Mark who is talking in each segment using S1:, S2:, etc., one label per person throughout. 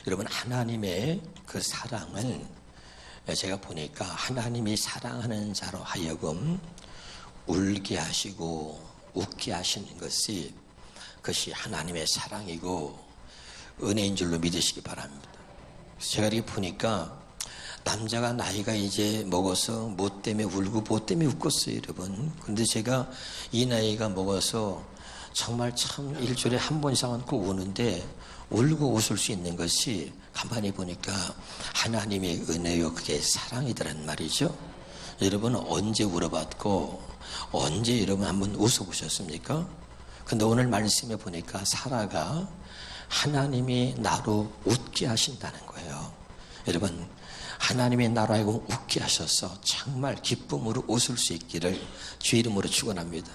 S1: 여러분, 하나님의 그 사랑은 제가 보니까 하나님이 사랑하는 자로 하여금 울게 하시고 웃게 하시는 것이, 그것이 하나님의 사랑이고 은혜인 줄로 믿으시기 바랍니다. 제가 이렇게 보니까 남자가 나이가 이제 먹어서 뭐 때문에 울고 뭐 때문에 웃겠어요, 여러분. 근데 제가 이 나이가 먹어서 정말 참 일주일에 한 번 이상은 꼭 우는데, 울고 웃을 수 있는 것이 가만히 보니까 하나님의 은혜요, 그게 사랑이더란 말이죠. 여러분, 언제 울어봤고 언제 여러분 한번 웃어보셨습니까? 근데 오늘 말씀에 보니까 사라가 하나님이 나로 웃게 하신다는 거예요. 여러분, 하나님의 나로 하여금 웃게 하셔서 정말 기쁨으로 웃을 수 있기를 주의 이름으로 축원합니다.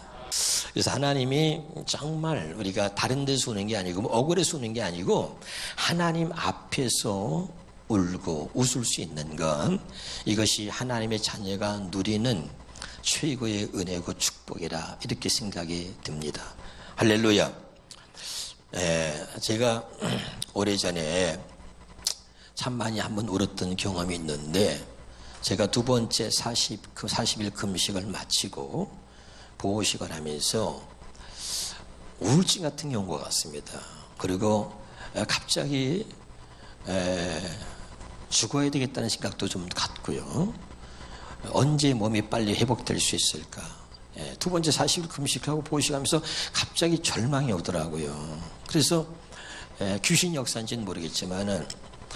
S1: 그래서 하나님이 정말 우리가 다른 데서 우는 게 아니고 억울해서 우는 게 아니고 하나님 앞에서 울고 웃을 수 있는 것, 이것이 하나님의 자녀가 누리는 최고의 은혜고 축복이라 이렇게 생각이 듭니다. 할렐루야. 제가 오래전에 참 많이 한번 울었던 경험이 있는데, 제가 두 번째 40일 금식을 마치고 보호식을 하면서 우울증 같은 경우가 같습니다. 그리고 갑자기 죽어야 되겠다는 생각도 좀 갔고요. 언제 몸이 빨리 회복될 수 있을까. 두 번째 40일 금식하고 보호식하면서 갑자기 절망이 오더라고요. 그래서 귀신 역사인지는 모르겠지만은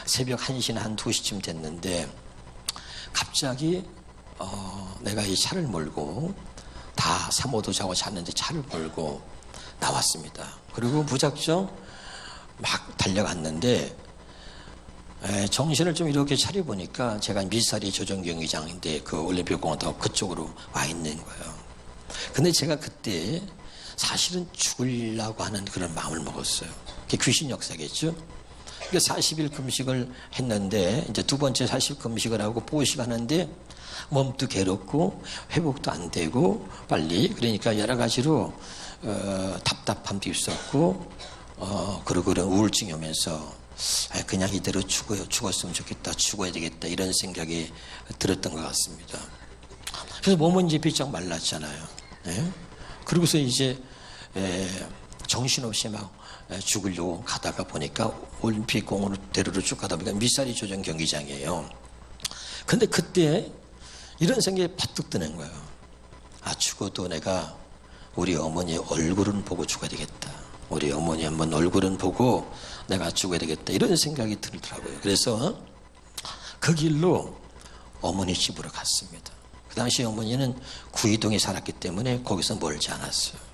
S1: 새벽 1시나 한 2시쯤 됐는데 갑자기 내가 이 차를 몰고 다 사모도 자고 잤는데 차를 몰고 나왔습니다. 그리고 무작정 막 달려갔는데 정신을 좀 이렇게 차려보니까 제가 미사리 조정경기장인데 그 올림픽공원도 그쪽으로 와 있는 거예요. 근데 제가 그때 사실은 죽으려고 하는 그런 마음을 먹었어요. 그게 귀신 역사겠죠. 그러니까 40일 금식을 했는데 이제 두 번째 40일 금식을 하고 보호식 하는데 몸도 괴롭고 회복도 안 되고 빨리, 그러니까 여러 가지로 답답함도 있었고 그리고 그런 우울증이 오면서 그냥 이대로 죽었으면 좋겠다, 죽어야 되겠다, 이런 생각이 들었던 것 같습니다. 그래서 몸은 이제 비쩍 말랐잖아요. 그러고서 이제 정신없이 막 죽으려고 가다가 보니까 올림픽 공원대로로 쭉 가다 보니까 미사리 조정 경기장이에요. 근데 그때 이런 생각이 바뜩 드는 거예요. 죽어도 내가 우리 어머니의 얼굴은 보고 죽어야 되겠다. 우리 어머니 한번 얼굴은 보고 내가 죽어야 되겠다, 이런 생각이 들더라고요. 그래서 그 길로 어머니 집으로 갔습니다. 그 당시 어머니는 구이동에 살았기 때문에 거기서 멀지 않았어요.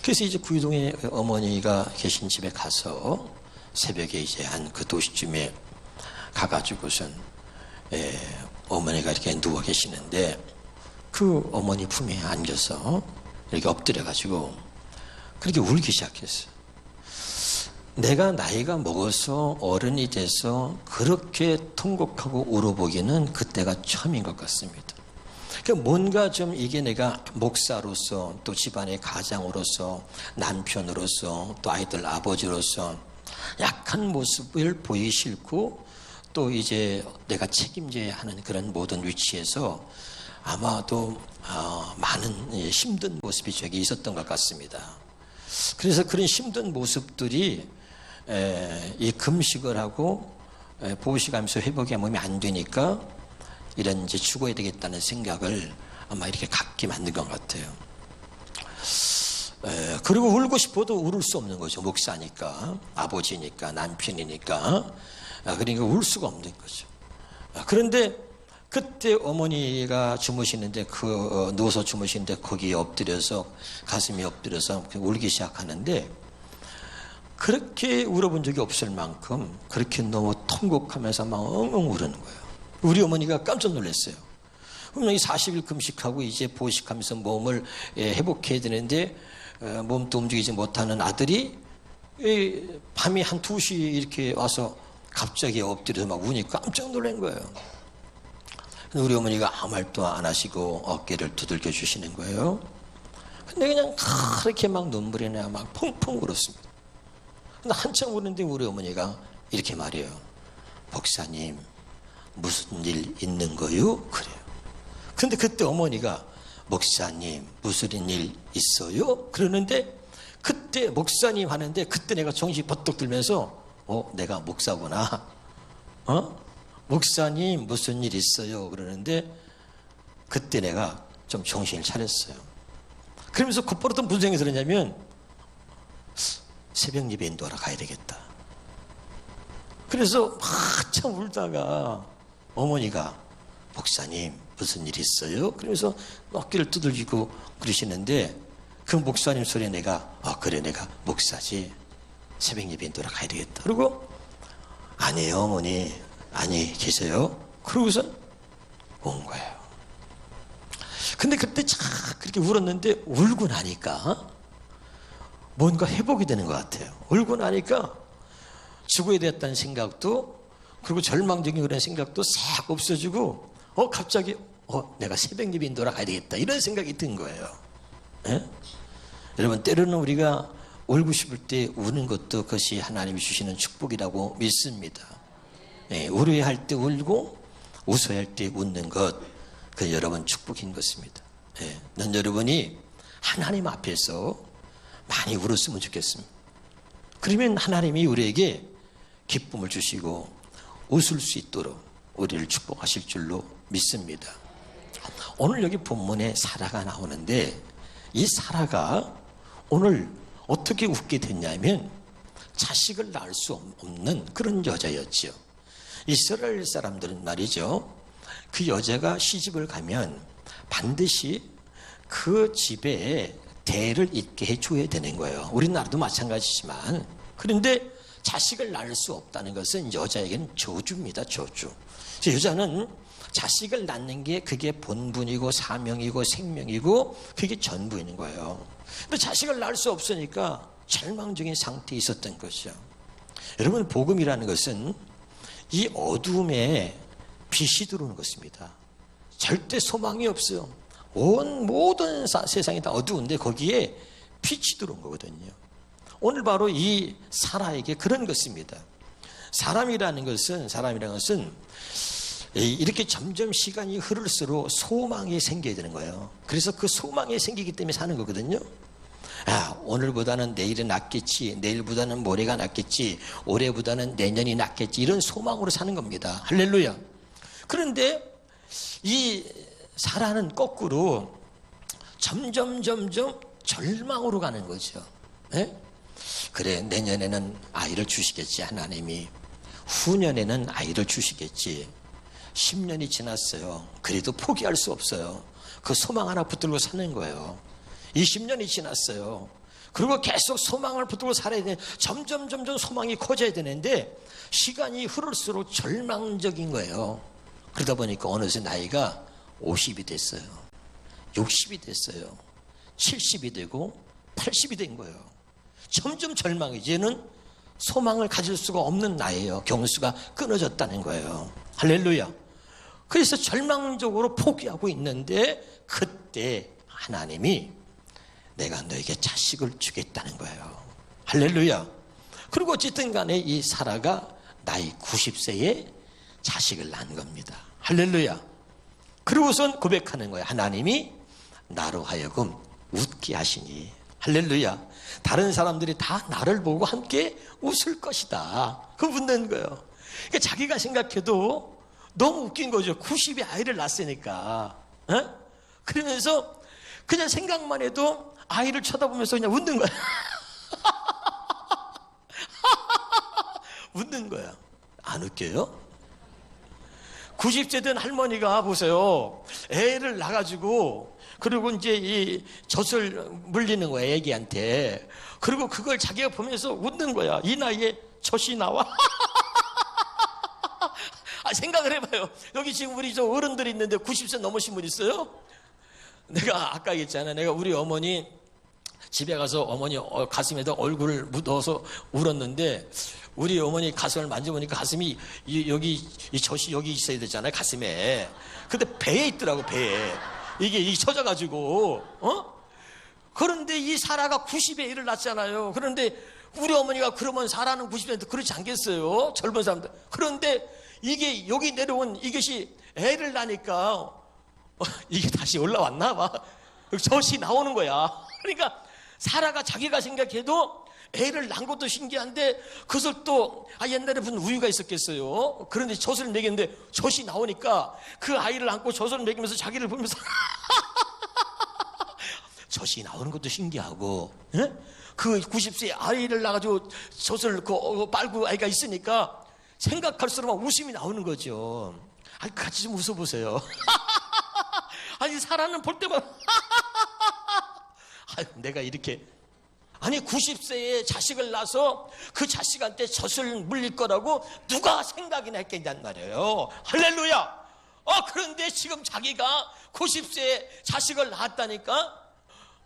S1: 그래서 이제 구이동에 어머니가 계신 집에 가서 새벽에 이제 한 그 2시쯤에 가가지고선 어머니가 이렇게 누워 계시는데 그 어머니 품에 안겨서 이렇게 엎드려가지고 그렇게 울기 시작했어요. 내가 나이가 먹어서 어른이 돼서 그렇게 통곡하고 울어보기는 그때가 처음인 것 같습니다. 그러니까 뭔가 좀 이게 내가 목사로서 또 집안의 가장으로서 남편으로서 또 아이들 아버지로서 약한 모습을 보이기 싫고 또 이제 내가 책임져야 하는 그런 모든 위치에서 아마도 많은 힘든 모습이 저기 있었던 것 같습니다. 그래서 그런 힘든 모습들이 이 금식을 하고 보호식하면서 회복이 몸이 안 되니까 이런 이제 죽어야 되겠다는 생각을 아마 이렇게 갖게 만든 것 같아요. 그리고 울고 싶어도 울을 수 없는 거죠. 목사니까, 아버지니까, 남편이니까. 그러니까 울 수가 없는 거죠. 그런데 그때 어머니가 주무시는데 누워서 주무시는데 거기에 엎드려서 가슴이 엎드려서 울기 시작하는데 그렇게 울어본 적이 없을 만큼 그렇게 너무 통곡하면서 막 엉엉 우르는 거예요. 우리 어머니가 깜짝 놀랐어요. 분명히 40일 금식하고 이제 보식하면서 몸을 회복해야 되는데 몸도 움직이지 못하는 아들이 밤이 한 2시 이렇게 와서 갑자기 엎드려서 막 우니까 깜짝 놀란 거예요. 우리 어머니가 아무 말도 안 하시고 어깨를 두들겨 주시는 거예요. 근데 그냥 그렇게 막 눈물이 나 막 펑펑 울었습니다. 근데 한참 우는데 우리 어머니가 이렇게 말해요. 목사님, 무슨 일 있는 거요? 그래요. 근데 그때 어머니가 목사님, 무슨 일 있어요? 그러는데 그때 목사님 하는데 그때 내가 정신이 버떡 들면서 내가 목사구나. 목사님, 무슨 일 있어요? 그러는데 그때 내가 좀 정신을 차렸어요. 그러면서 곧바로 또 무슨 생각이 들었냐면 새벽 예배 인도하러 가야 되겠다. 그래서 한참 울다가 어머니가 목사님 무슨 일 있어요? 그러면서 어깨를 두들기고 그러시는데 그 목사님 소리에 내가 그래 내가 목사지. 새벽 예배 인도하러 가야 되겠다. 그리고 아니에요 어머니. 아니 계세요? 그러고서 온 거예요. 근데 그때 참 그렇게 울었는데 울고 나니까 뭔가 회복이 되는 것 같아요. 울고 나니까 죽어야 되었다는 생각도 그리고 절망적인 그런 생각도 싹 없어지고 갑자기 내가 새벽 예배 인도하러 가야 되겠다 이런 생각이 든 거예요. 예? 여러분 때로는 우리가 울고 싶을 때 우는 것도 그것이 하나님이 주시는 축복이라고 믿습니다. 예, 울어야 할 때 울고 웃어야 할 때 웃는 것, 그 여러분 축복인 것입니다. 예, 난 여러분이 하나님 앞에서 많이 울었으면 좋겠습니다. 그러면 하나님이 우리에게 기쁨을 주시고 웃을 수 있도록 우리를 축복하실 줄로 믿습니다. 오늘 여기 본문에 사라가 나오는데 이 사라가 오늘 어떻게 웃게 됐냐면 자식을 낳을 수 없는 그런 여자였죠. 이스라엘 사람들은 말이죠. 그 여자가 시집을 가면 반드시 그 집에 대를 잇게 해줘야 되는 거예요. 우리나라도 마찬가지지만. 그런데 자식을 낳을 수 없다는 것은 여자에게는 저주입니다. 저주. 여자는 자식을 낳는 게 그게 본분이고 사명이고 생명이고 그게 전부인 거예요. 근데 자식을 낳을 수 없으니까 절망적인 상태에 있었던 것이죠. 여러분 복음이라는 것은 이 어둠에 빛이 들어오는 것입니다. 절대 소망이 없어요. 모든 세상이 다 어두운데 거기에 빛이 들어온 거거든요. 오늘 바로 이 사라에게 그런 것입니다. 사람이라는 것은 이렇게 점점 시간이 흐를수록 소망이 생겨야 되는 거예요. 그래서 그 소망이 생기기 때문에 사는 거거든요. 오늘보다는 내일은 낫겠지, 내일보다는 모레가 낫겠지, 올해보다는 내년이 낫겠지, 이런 소망으로 사는 겁니다. 할렐루야. 그런데 이 사라는 거꾸로 점점 절망으로 가는 거죠. 네? 그래 내년에는 아이를 주시겠지 하나님이, 후년에는 아이를 주시겠지. 10년이 지났어요. 그래도 포기할 수 없어요. 그 소망 하나 붙들고 사는 거예요. 20년이 지났어요. 그리고 계속 소망을 붙들고 살아야 되는, 점점 소망이 커져야 되는데 시간이 흐를수록 절망적인 거예요. 그러다 보니까 어느새 나이가 50이 됐어요. 60이 됐어요. 70이 되고 80이 된 거예요. 점점 절망이지. 얘는 소망을 가질 수가 없는 나이에요. 경수가 끊어졌다는 거예요. 할렐루야. 그래서 절망적으로 포기하고 있는데 그때 하나님이 내가 너에게 자식을 주겠다는 거예요. 할렐루야. 그리고 어쨌든 간에 이 사라가 나이 90세에 자식을 낳은 겁니다. 할렐루야. 그리고선 고백하는 거예요. 하나님이 나로 하여금 웃게 하시니. 할렐루야. 다른 사람들이 다 나를 보고 함께 웃을 것이다. 그 웃는 거예요. 그러니까 자기가 생각해도 너무 웃긴 거죠. 90에 아이를 낳았으니까. 그러면서 그냥 생각만 해도 아이를 쳐다보면서 그냥 웃는 거야. 웃는 거야. 안 웃겨요? 90세 된 할머니가 보세요. 애를 낳아가지고 그리고 이제 이 젖을 물리는 거야, 애기한테. 그리고 그걸 자기가 보면서 웃는 거야. 이 나이에 젖이 나와? 생각을 해봐요. 여기 지금 우리 저 어른들이 있는데 90세 넘으신 분 있어요? 내가 아까 얘기했잖아요. 내가 우리 어머니 집에 가서 어머니 가슴에다 얼굴을 묻어서 울었는데 우리 어머니 가슴을 만져보니까 가슴이 여기 이 젖이 여기 있어야 되잖아요. 가슴에. 근데 배에 있더라고. 배에. 이게 쳐져가지고 그런데 이 사라가 90에 애를 낳잖아요. 그런데 우리 어머니가 그러면 사라는 90세인데 그렇지 않겠어요? 젊은 사람들. 그런데 이게 여기 내려온 이것이 애를 낳으니까 이게 다시 올라왔나 봐. 젖이 나오는 거야. 그러니까 사라가 자기가 생각해도 애를 낳은 것도 신기한데 그것을 또 옛날에 무슨 우유가 있었겠어요. 그런데 젖을 먹였는데 젖이 나오니까 그 아이를 안고 젖을 먹이면서 자기를 보면서 젖이 나오는 것도 신기하고, 예? 그 90세 아이를 낳아가지고 젖을 빨고 아이가 있으니까 생각할수록 막 웃음이 나오는 거죠. 아니, 같이 좀 웃어보세요. 아니, 사라는 볼 때마다 아유, 내가 이렇게, 아니 90세에 자식을 낳아서 그 자식한테 젖을 물릴 거라고 누가 생각이나 했겠냔 말이에요. 할렐루야. 그런데 지금 자기가 90세에 자식을 낳았다니까.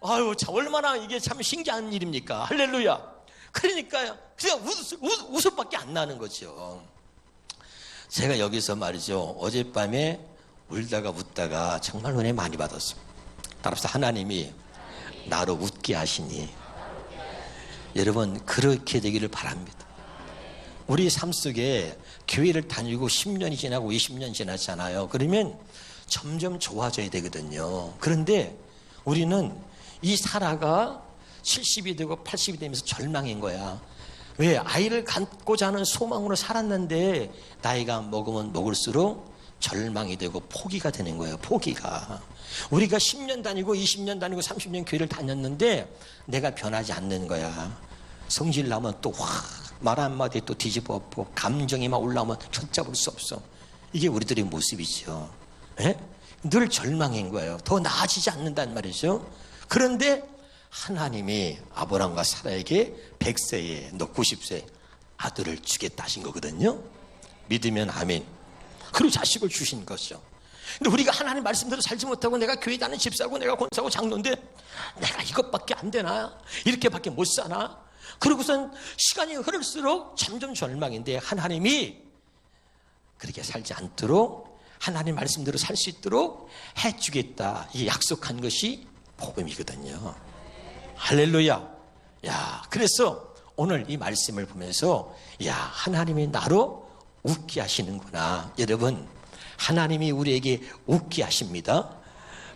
S1: 아유, 참 얼마나 이게 참 신기한 일입니까? 할렐루야. 그러니까요, 그냥 웃음밖에 안 나는 거죠. 제가 여기서 말이죠, 어젯밤에 울다가 웃다가 정말 은혜 많이 받았어요. 따라서 하나님이 나로 웃게 하시니, 여러분 그렇게 되기를 바랍니다. 우리 삶 속에 교회를 다니고 10년이 지나고 20년 지났잖아요. 그러면 점점 좋아져야 되거든요. 그런데 우리는 이 사라가 70이 되고 80이 되면서 절망인 거야. 왜? 아이를 갖고자 하는 소망으로 살았는데 나이가 먹으면 먹을수록 절망이 되고 포기가 되는 거예요. 포기가. 우리가 10년 다니고 20년 다니고 30년 교회를 다녔는데 내가 변하지 않는 거야. 성질 나면 또 말 한마디에 또 뒤집어 엎고 감정이 막 올라오면 걷잡을 수 없어. 이게 우리들의 모습이죠. 에? 늘 절망인 거예요. 더 나아지지 않는단 말이죠. 그런데 하나님이 아브라함과 사라에게 100세에 너 90세 아들을 주겠다 하신 거거든요. 믿으면 아멘. 그리고 자식을 주신 것이죠. 근데 우리가 하나님 말씀대로 살지 못하고 내가 교회 다니는 집사고 내가 권사고 장로인데 내가 이것밖에 안 되나? 이렇게밖에 못 사나? 그러고선 시간이 흐를수록 점점 절망인데 하나님이 그렇게 살지 않도록 하나님 말씀대로 살 수 있도록 해주겠다. 이 약속한 것이 복음이거든요. 할렐루야. 야, 그래서 오늘 이 말씀을 보면서 야, 하나님이 나로 웃게 하시는구나. 여러분, 하나님이 우리에게 웃게 하십니다.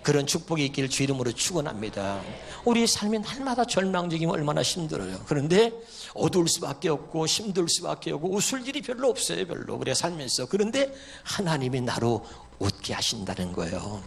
S1: 그런 축복이 있기를 주 이름으로 축원합니다. 우리의 삶이 날마다 절망적이면 얼마나 힘들어요. 그런데 어두울 수밖에 없고 힘들 수밖에 없고 웃을 일이 별로 없어요. 별로. 그래 살면서. 그런데 하나님이 나로 웃게 하신다는 거예요.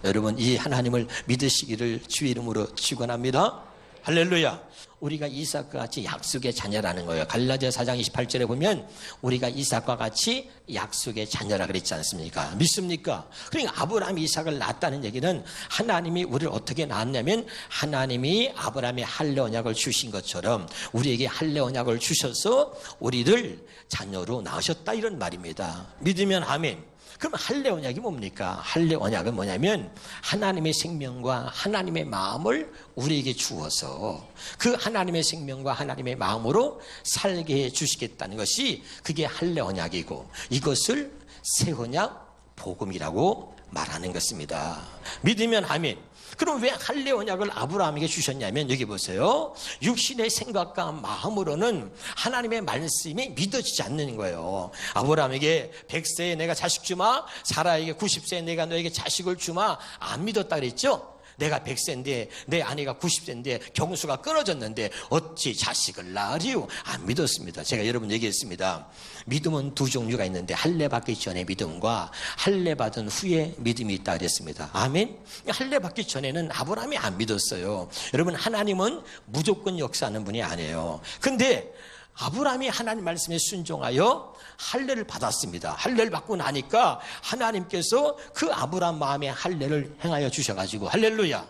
S1: 여러분, 이 하나님을 믿으시기를 주 이름으로 축원합니다. 할렐루야. 우리가 이삭과 같이 약속의 자녀라는 거예요. 갈라디아 4장 28절에 보면 우리가 이삭과 같이 약속의 자녀라 그랬지 않습니까? 믿습니까? 그러니까 아브라함이 이삭을 낳았다는 얘기는 하나님이 우리를 어떻게 낳았냐면 하나님이 아브라함의 할례 언약을 주신 것처럼 우리에게 할례 언약을 주셔서 우리를 자녀로 낳으셨다 이런 말입니다. 믿으면 아멘. 그럼 할례 언약이 뭡니까? 할례 언약은 뭐냐면 하나님의 생명과 하나님의 마음을 우리에게 주어서 그 하나님의 생명과 하나님의 마음으로 살게 해 주시겠다는 것이 그게 할례 언약이고 이것을 새 언약 복음이라고 말하는 것입니다. 믿으면 아멘. 그럼 왜 할례 언약을 아브라함에게 주셨냐면 여기 보세요. 육신의 생각과 마음으로는 하나님의 말씀이 믿어지지 않는 거예요. 아브라함에게 100세에 내가 자식 주마, 사라에게 90세에 내가 너에게 자식을 주마, 안 믿었다 그랬죠? 내가 100세인데 내 아내가 90세인데 경수가 끊어졌는데 어찌 자식을 낳으리요? 안 믿었습니다. 제가 여러분 얘기했습니다. 믿음은 두 종류가 있는데 할례 받기 전에 믿음과 할례 받은 후에 믿음이 있다 그랬습니다. 아멘. 할례 받기 전에는 아브라함이 안 믿었어요. 여러분, 하나님은 무조건 역사하는 분이 아니에요. 근데 아브라함이 하나님 말씀에 순종하여 할례를 받았습니다. 할례를 받고 나니까 하나님께서 그 아브라함 마음에 할례를 행하여 주셔가지고 할렐루야.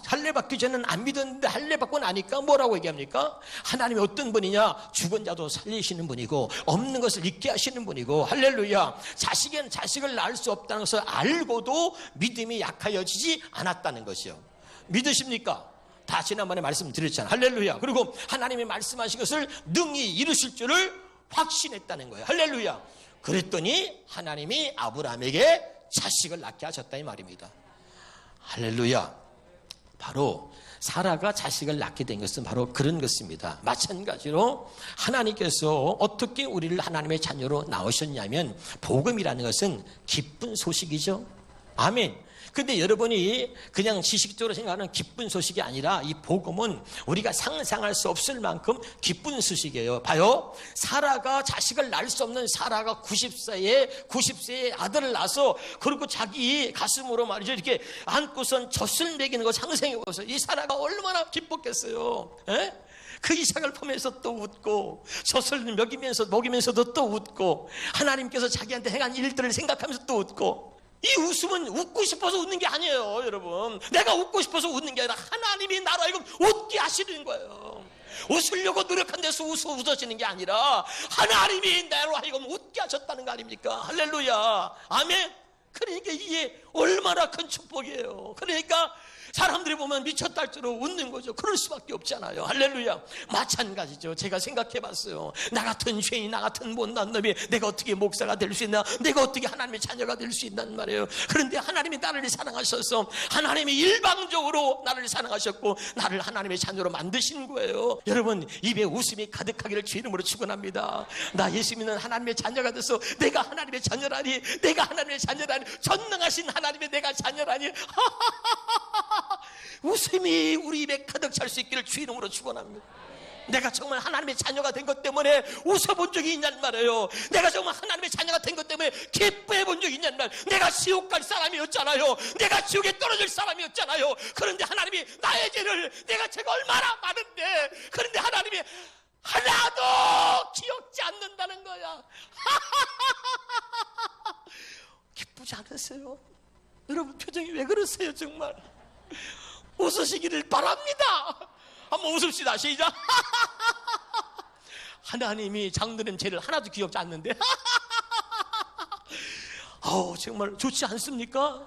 S1: 할례 받기 전에는 안 믿었는데 할례 받고 나니까 뭐라고 얘기합니까? 하나님이 어떤 분이냐? 죽은 자도 살리시는 분이고 없는 것을 있게 하시는 분이고 할렐루야. 자식은 자식을 낳을 수 없다는 것을 알고도 믿음이 약하여지지 않았다는 것이요. 믿으십니까? 다 지난번에 말씀드렸잖아요. 할렐루야. 그리고 하나님이 말씀하신 것을 능히 이루실 줄을 확신했다는 거예요. 할렐루야. 그랬더니 하나님이 아브라함에게 자식을 낳게 하셨다 이 말입니다. 할렐루야. 바로 사라가 자식을 낳게 된 것은 바로 그런 것입니다. 마찬가지로 하나님께서 어떻게 우리를 하나님의 자녀로 낳으셨냐면 복음이라는 것은 기쁜 소식이죠. 아멘. 근데 여러분이 그냥 지식적으로 생각하는 기쁜 소식이 아니라 이 복음은 우리가 상상할 수 없을 만큼 기쁜 소식이에요. 봐요. 사라가 자식을 낳을 수 없는 사라가 90세에 아들을 낳아서 그리고 자기 가슴으로 말이죠. 이렇게 안고선 젖을 먹이는 거 상상해 보세요. 이 사라가 얼마나 기뻤겠어요. 에? 그 이삭을 보면서 또 웃고 젖을 먹이면서도 또 웃고 하나님께서 자기한테 행한 일들을 생각하면서 또 웃고 이 웃음은 웃고 싶어서 웃는 게 아니에요, 여러분. 내가 웃고 싶어서 웃는 게 아니라 하나님이 나로 하여금 웃게 하시는 거예요. 웃으려고 노력한 데서 웃어지는 게 아니라 하나님이 나로 하여금 웃게 하셨다는 거 아닙니까? 할렐루야. 아멘. 그러니까 이게 얼마나 큰 축복이에요. 그러니까 사람들이 보면 미쳤다 할 줄로 웃는 거죠. 그럴 수밖에 없잖아요. 할렐루야. 마찬가지죠. 제가 생각해 봤어요. 나 같은 죄인, 나 같은 못난 놈이 내가 어떻게 목사가 될 수 있나? 내가 어떻게 하나님의 자녀가 될 수 있단 말이에요. 그런데 하나님이 나를 사랑하셔서 하나님이 일방적으로 나를 사랑하셨고 나를 하나님의 자녀로 만드신 거예요. 여러분, 입에 웃음이 가득하기를 주 이름으로 축원합니다. 나 예수 믿는 하나님의 자녀가 돼서 내가 하나님의 자녀라니, 내가 하나님의 자녀라니, 전능하신 하나님의 내가 자녀라니. 웃음이 우리 입에 가득 찰 수 있기를 주 이름으로 축원합니다. 내가 정말 하나님의 자녀가 된 것 때문에 웃어본 적이 있냔 말이에요. 내가 정말 하나님의 자녀가 된 것 때문에 기뻐해 본 적이 있냔 말이에요. 내가 지옥 갈 사람이었잖아요. 내가 지옥에 떨어질 사람이었잖아요. 그런데 하나님이 나의 죄를, 내가 죄가 얼마나 많은데, 그런데 하나님이 하나도 기억지 않는다는 거야. 기쁘지 않으세요? 여러분 표정이 왜 그러세요? 정말 웃으시기를 바랍니다. 한번 웃읍시다. 시작. 하나님이 장로님 죄를 하나도 기억지 않는데 정말 좋지 않습니까?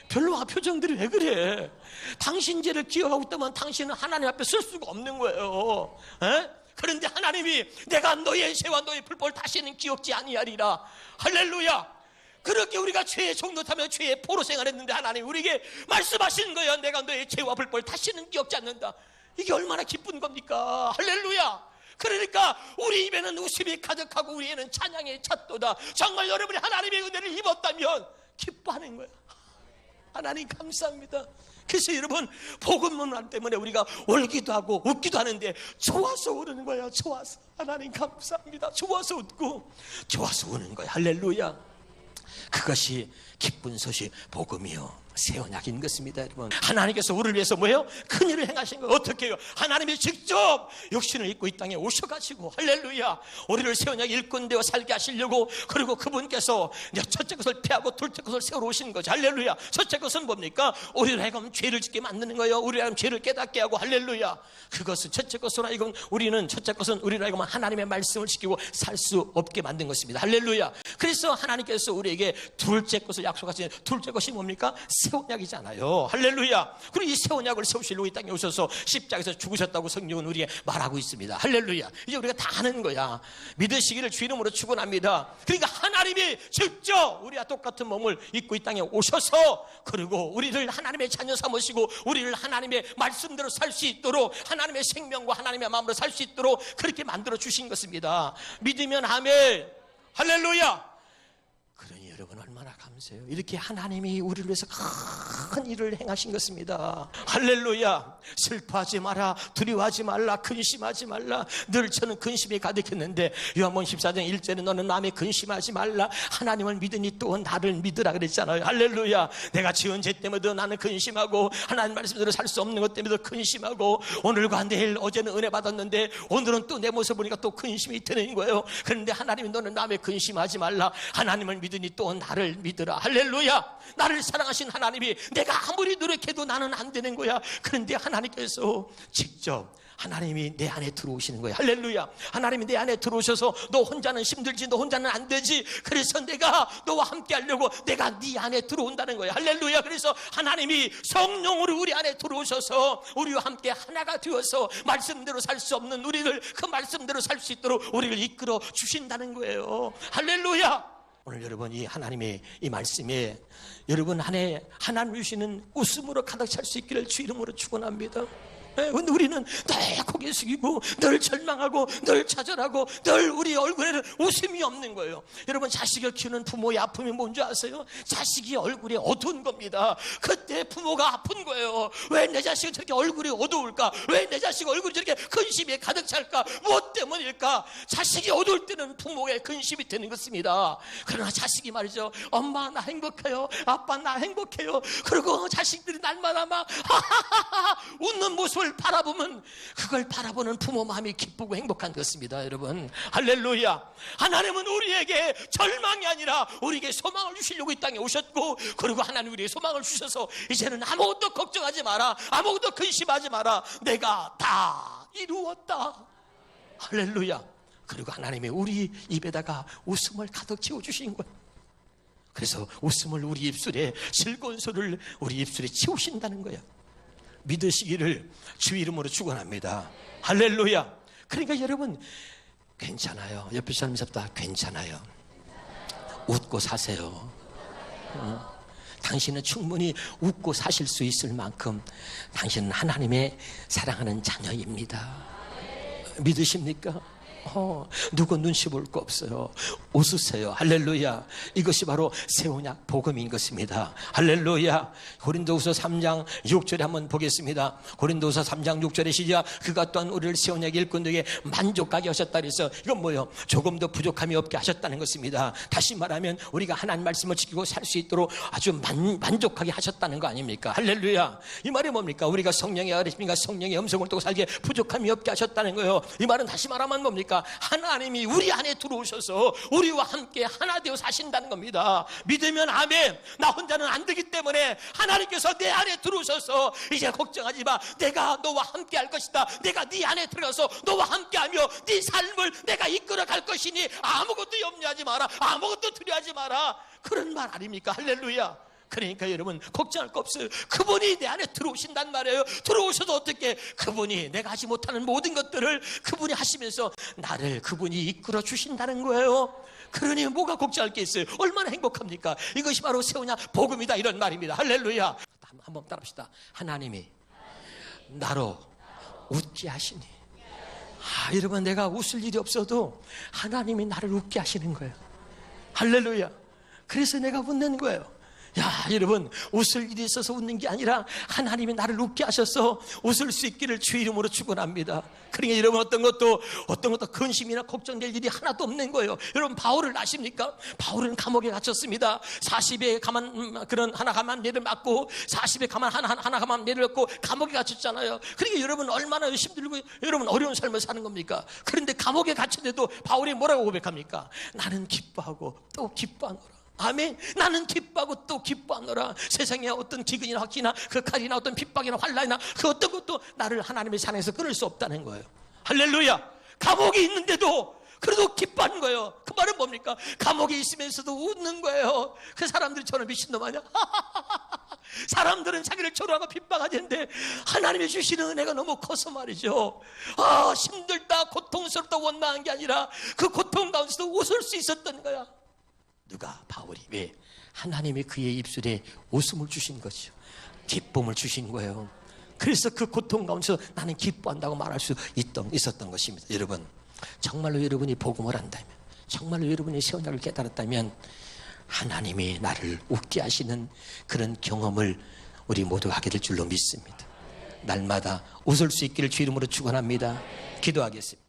S1: 별로 표정들이 왜 그래? 당신 죄를 기억하고 있다면 당신은 하나님 앞에 쓸 수가 없는 거예요. 에? 그런데 하나님이 내가 너의 죄와 너의 불법을 다시는 기억지 아니하리라. 할렐루야. 그렇게 우리가 죄에 종노하며 죄의 포로 생활했는데 하나님 우리에게 말씀하시는 거예요. 내가 너의 죄와 불법을 다시는 기억지 않는다. 이게 얼마나 기쁜 겁니까? 할렐루야. 그러니까 우리 입에는 웃음이 가득하고 우리에는 찬양의 찻도다. 정말 여러분이 하나님의 은혜를 입었다면 기뻐하는 거야. 하나님 감사합니다. 그래서 여러분 복음문 때문에 우리가 울기도 하고 웃기도 하는데 좋아서 우는 거야. 좋아서. 하나님 감사합니다. 좋아서 웃고 좋아서 우는 거야. 할렐루야. 그것이 기쁜 소식 복음이요 새 언약인 것입니다. 여러분, 하나님께서 우리를 위해서 뭐예요? 큰일을 행하신 거예요. 어떻게 해요? 하나님이 직접 육신을 입고 이 땅에 오셔가지고 할렐루야 우리를 새 언약 일꾼되어 살게 하시려고, 그리고 그분께서 첫째 것을 폐하고 둘째 것을 세우러 오신 거죠. 할렐루야. 첫째 것은 뭡니까? 우리를 하여금 죄를 짓게 만드는 거예요. 우리를 하여금 죄를 깨닫게 하고 할렐루야. 그것은 첫째 것으로 하여금 첫째 것은 우리를 하여금 하나님의 말씀을 지키고 살 수 없게 만든 것입니다. 할렐루야. 그래서 하나님께서 우리에게 둘째 것을 약속하신 둘째 것이 뭡니까? 새 언약이잖아요. 할렐루야. 그리고 이 새 언약을 세우시려고 이 땅에 오셔서 십자가에서 죽으셨다고 성경은 우리에게 말하고 있습니다. 할렐루야. 이제 우리가 다 아는 거야. 믿으시기를 주 이름으로 축원합니다. 그러니까 하나님이 직접 우리와 똑같은 몸을 입고 이 땅에 오셔서 그리고 우리를 하나님의 자녀 삼으시고 우리를 하나님의 말씀대로 살 수 있도록 하나님의 생명과 하나님의 마음으로 살 수 있도록 그렇게 만들어 주신 것입니다. 믿으면 아멘. 할렐루야. 그러니 여러분 얼마나 감사해요. 이렇게 하나님이 우리를 위해서 큰 일을 행하신 것입니다. 할렐루야. 슬퍼하지 마라. 두려워하지 말라. 근심하지 말라. 늘 저는 근심이 가득했는데 요한복음 14장 1절에 너는 남의 근심하지 말라. 하나님을 믿으니 또 나를 믿으라 그랬잖아요. 할렐루야. 내가 지은 죄 때문에도 나는 근심하고 하나님 말씀대로 살 수 없는 것 때문에도 근심하고 오늘과 내일 어제는 은혜 받았는데 오늘은 또 내 모습 보니까 또 근심이 드는 거예요. 그런데 하나님이 너는 남의 근심하지 말라. 하나님을 믿으니 또 나를 믿으라. 할렐루야. 나를 사랑하신 하나님이 내가 아무리 노력해도 나는 안 되는 거야. 그런데 하나님께서 직접 하나님이 내 안에 들어오시는 거야. 할렐루야. 하나님이 내 안에 들어오셔서 너 혼자는 힘들지, 너 혼자는 안 되지. 그래서 내가 너와 함께 하려고 내가 네 안에 들어온다는 거야. 할렐루야. 그래서 하나님이 성령으로 우리 안에 들어오셔서 우리와 함께 하나가 되어서 말씀대로 살 수 없는 우리를 그 말씀대로 살 수 있도록 우리를 이끌어 주신다는 거예요. 할렐루야. 오늘 여러분 이 하나님의 이 말씀에 여러분 한 해 하나님 주시는 웃음으로 가득 찰 수 있기를 주 이름으로 축원합니다. 근데 우리는 늘 고개 숙이고 늘 절망하고 늘 좌절하고 늘 우리 얼굴에는 웃음이 없는 거예요. 여러분 자식을 키우는 부모의 아픔이 뭔지 아세요? 자식이 얼굴이 어두운 겁니다. 그때 부모가 아픈 거예요. 왜 내 자식은 저렇게 얼굴이 어두울까? 왜 내 자식 얼굴이 저렇게 근심에 가득 찰까? 무엇 때문일까? 자식이 어두울 때는 부모의 근심이 되는 것입니다. 그러나 자식이 말이죠, 엄마 나 행복해요, 아빠 나 행복해요, 그리고 자식들이 날마다 막 하하하하 웃는 모습을 바라보면 그걸 바라보는 부모 마음이 기쁘고 행복한 것입니다. 여러분 할렐루야. 하나님은 우리에게 절망이 아니라 우리에게 소망을 주시려고 이 땅에 오셨고, 그리고 하나님 우리에게 소망을 주셔서 이제는 아무것도 걱정하지 마라, 아무것도 근심하지 마라, 내가 다 이루었다. 할렐루야. 그리고 하나님이 우리 입에다가 웃음을 가득 채워주신 거예요. 그래서 웃음을 우리 입술에, 즐거운 소리를 우리 입술에 채우신다는 거예요. 믿으시기를 주 이름으로 축원합니다. 할렐루야. 그러니까 여러분 괜찮아요. 옆에 사람 잡다 괜찮아요. 웃고 사세요. 당신은 충분히 웃고 사실 수 있을 만큼 당신은 하나님의 사랑하는 자녀입니다. 믿으십니까? 누구 눈치 볼 거 없어요. 웃으세요. 할렐루야. 이것이 바로 새 언약 복음인 것입니다. 할렐루야. 고린도후서 3장 6절에 한번 보겠습니다. 고린도후서 3장 6절에 시작. 그가 또한 우리를 새 언약 일꾼에게 만족하게 하셨다 그래서 이건 뭐예요? 조금도 부족함이 없게 하셨다는 것입니다. 다시 말하면 우리가 하나님 말씀을 지키고 살 수 있도록 아주 만족하게 하셨다는 거 아닙니까? 할렐루야. 이 말이 뭡니까? 우리가 성령의 아래십니까? 성령의 음성을 듣고 살기에 부족함이 없게 하셨다는 거예요. 이 말은 다시 말하면 뭡니까? 하나님이 우리 안에 들어오셔서 우리와 함께 하나 되어 사신다는 겁니다. 믿으면 아멘. 나 혼자는 안 되기 때문에 하나님께서 내 안에 들어오셔서 이제 걱정하지 마, 내가 너와 함께 할 것이다, 내가 네 안에 들어가서 너와 함께하며 네 삶을 내가 이끌어 갈 것이니 아무것도 염려하지 마라, 아무것도 두려워하지 마라. 그런 말 아닙니까? 할렐루야. 그러니까 여러분 걱정할 거 없어요. 그분이 내 안에 들어오신단 말이에요. 들어오셔도 어떻게, 그분이 내가 하지 못하는 모든 것들을 그분이 하시면서 나를 그분이 이끌어 주신다는 거예요. 그러니 뭐가 걱정할 게 있어요? 얼마나 행복합니까? 이것이 바로 새 언약 복음이다, 이런 말입니다. 할렐루야. 한번 따라합시다. 하나님이 나로 웃게 하시니. 여러분 내가 웃을 일이 없어도 하나님이 나를 웃게 하시는 거예요. 할렐루야. 그래서 내가 웃는 거예요. 야, 여러분 웃을 일이 있어서 웃는 게 아니라 하나님이 나를 웃게 하셔서 웃을 수 있기를 주 이름으로 축원합니다. 그러니까 여러분 어떤 것도 근심이나 걱정될 일이 하나도 없는 거예요. 여러분 바울을 아십니까? 바울은 감옥에 갇혔습니다. 40에 가만 그런 하나 가만매를 맞고 40에 가만 하나 가만매를 맞고 감옥에 갇혔잖아요. 그러니까 여러분 얼마나 힘들고 여러분 어려운 삶을 사는 겁니까? 그런데 감옥에 갇혔는데도 바울이 뭐라고 고백합니까? 나는 기뻐하고 또 기뻐하노라. 아멘. 나는 기뻐하고 또 기뻐하노라. 세상에 어떤 기근이나 확진이나 그 칼이나 어떤 핍박이나 환난이나 그 어떤 것도 나를 하나님의 산에서 끊을 수 없다는 거예요. 할렐루야. 감옥에 있는데도 그래도 기뻐하는 거예요. 그 말은 뭡니까? 감옥에 있으면서도 웃는 거예요. 그 사람들이 저는 미친놈 아니야? 사람들은 자기를 조롱하고 핍박하는데 하나님이 주시는 은혜가 너무 커서 말이죠. 힘들다 고통스럽다 원망한 게 아니라 그 고통 가운데서도 웃을 수 있었던 거야. 누가? 바울이. 왜? 하나님이 그의 입술에 웃음을 주신 거죠. 기쁨을 주신 거예요. 그래서 그 고통 가운데서 나는 기뻐한다고 말할 수 있었던 것입니다. 여러분 정말로 여러분이 복음을 안다면, 정말로 여러분이 새 언약을 깨달았다면 하나님이 나를 웃게 하시는 그런 경험을 우리 모두 하게 될 줄로 믿습니다. 날마다 웃을 수 있기를 주 이름으로 축원합니다. 기도하겠습니다.